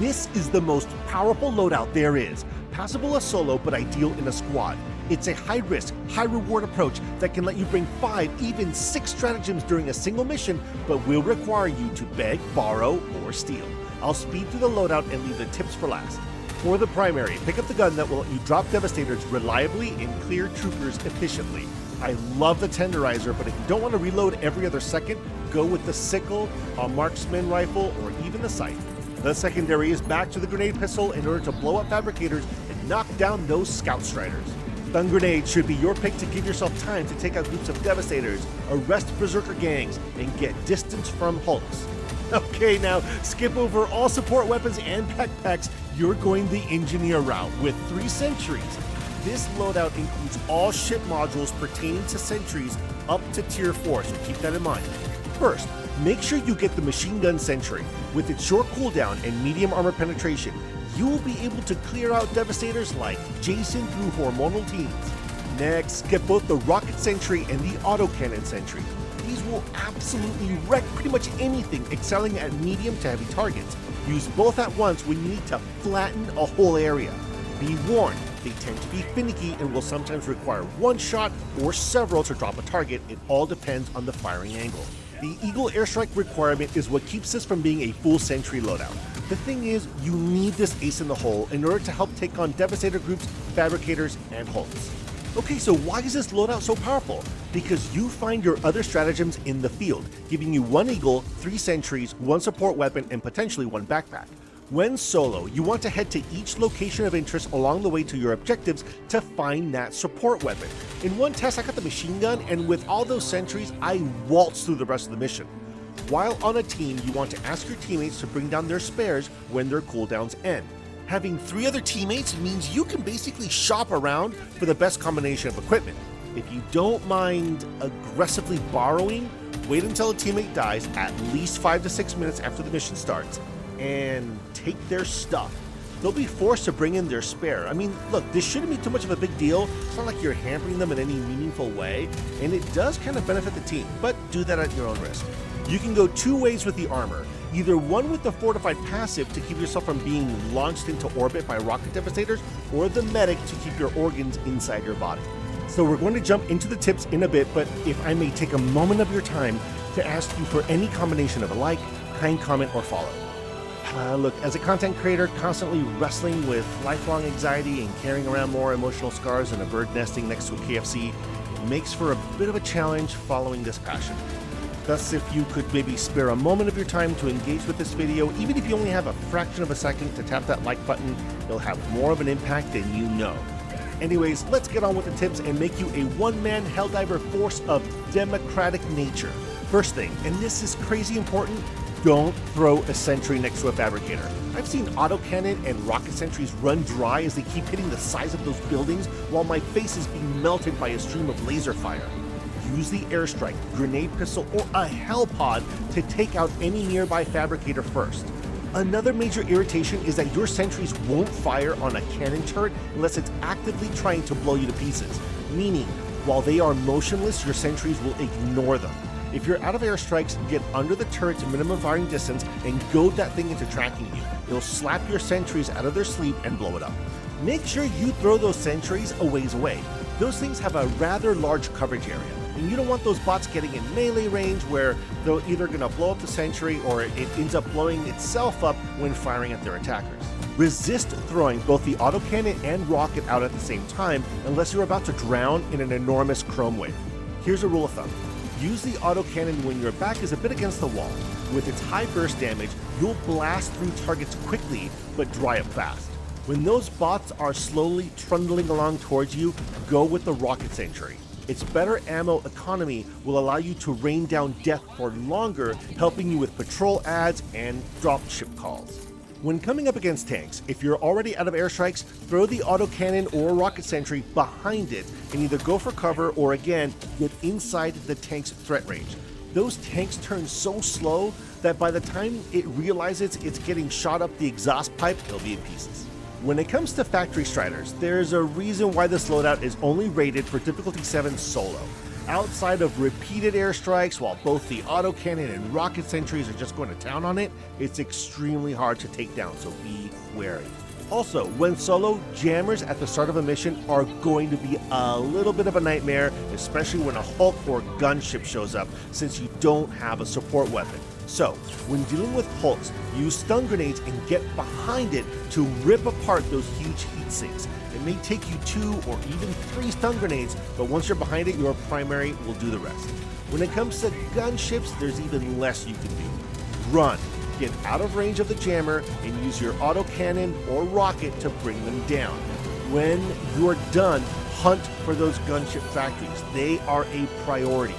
This is the most powerful loadout there is, passable as solo but ideal in a squad. It's a high-risk, high-reward approach that can let you bring 5, even 6 stratagems during a single mission, but will require you to beg, borrow, or steal. I'll speed through the loadout and leave the tips for last. For the primary, pick up the gun that will let you drop Devastators reliably and clear troopers efficiently. I love the Tenderizer, but if you don't want to reload every other second, go with the sickle, a marksman rifle, or even the scythe. The secondary is back to the grenade pistol in order to blow up fabricators and knock down those scout striders. Stun grenades should be your pick to give yourself time to take out groups of Devastators, arrest berserker gangs, and get distance from hulks. Okay, now skip over all support weapons and backpacks. You're going the engineer route with 3 sentries. This loadout includes all ship modules pertaining to sentries up to tier 4, so keep that in mind. First, make sure you get the machine gun sentry. With its short cooldown and medium armor penetration, you will be able to clear out Devastators like Jason through hormonal teens. Next, get both the rocket sentry and the autocannon sentry. These will absolutely wreck pretty much anything excelling at medium to heavy targets. Use both at once when you need to flatten a whole area. Be warned, they tend to be finicky and will sometimes require one shot or several to drop a target. It all depends on the firing angle. The Eagle airstrike requirement is what keeps this from being a full sentry loadout. The thing is, you need this ace in the hole in order to help take on Devastator groups, fabricators, and hulks. Okay, so why is this loadout so powerful? Because you find your other stratagems in the field, giving you 1 Eagle, 3 sentries, 1 support weapon, and potentially 1 backpack. When solo, you want to head to each location of interest along the way to your objectives to find that support weapon. In one test, I got the machine gun, and with all those sentries, I waltzed through the rest of the mission. While on a team, you want to ask your teammates to bring down their spares when their cooldowns end. Having 3 other teammates means you can basically shop around for the best combination of equipment. If you don't mind aggressively borrowing, wait until a teammate dies at least 5 to 6 minutes after the mission starts and take their stuff. They'll be forced to bring in their spare. I mean, look, this shouldn't be too much of a big deal. It's not like you're hampering them in any meaningful way, and it does kind of benefit the team, but do that at your own risk. You can go 2 ways with the armor. Either one with the fortified passive to keep yourself from being launched into orbit by rocket devastators, or the medic to keep your organs inside your body. So we're going to jump into the tips in a bit, but if I may take a moment of your time to ask you for any combination of a like, kind comment, or follow. Look, as a content creator constantly wrestling with lifelong anxiety and carrying around more emotional scars than a bird nesting next to a KFC, it makes for a bit of a challenge following this passion. Thus, if you could maybe spare a moment of your time to engage with this video, even if you only have a fraction of a second to tap that like button, it'll have more of an impact than you know. Anyways, let's get on with the tips and make you a one-man Helldiver force of democratic nature. First thing, and this is crazy important, don't throw a sentry next to a fabricator. I've seen autocannon and rocket sentries run dry as they keep hitting the sides of those buildings while my face is being melted by a stream of laser fire. Use the airstrike, grenade pistol, or a hell pod to take out any nearby fabricator first. Another major irritation is that your sentries won't fire on a cannon turret unless it's actively trying to blow you to pieces, meaning while they are motionless, your sentries will ignore them. If you're out of airstrikes, get under the turret's minimum firing distance and goad that thing into tracking you. It'll slap your sentries out of their sleep and blow it up. Make sure you throw those sentries a ways away. Those things have a rather large coverage area, and you don't want those bots getting in melee range where they're either going to blow up the sentry or it ends up blowing itself up when firing at their attackers. Resist throwing both the autocannon and rocket out at the same time unless you're about to drown in an enormous chrome wave. Here's a rule of thumb. Use the autocannon when your back is a bit against the wall. With its high burst damage, you'll blast through targets quickly but dry up fast. When those bots are slowly trundling along towards you, go with the rocket sentry. Its better ammo economy will allow you to rain down death for longer, helping you with patrol adds and drop ship calls. When coming up against tanks, if you're already out of airstrikes, throw the autocannon or rocket sentry behind it and either go for cover or again, get inside the tank's threat range. Those tanks turn so slow that by the time it realizes it's getting shot up the exhaust pipe, it'll be in pieces. When it comes to factory striders, there's a reason why this loadout is only rated for difficulty 7 solo. Outside of repeated airstrikes, while both the autocannon and rocket sentries are just going to town on it, it's extremely hard to take down, so be wary. Also, when solo, jammers at the start of a mission are going to be a little bit of a nightmare, especially when a Hulk or gunship shows up, since you don't have a support weapon. So, when dealing with Hulks, use stun grenades and get behind it to rip apart those huge heat sinks. It may take you 2 or even 3 stun grenades, but once you're behind it, your primary will do the rest. When it comes to gunships, there's even less you can do. Run. Get out of range of the jammer and use your autocannon or rocket to bring them down. When you're done, hunt for those gunship factories. They are a priority.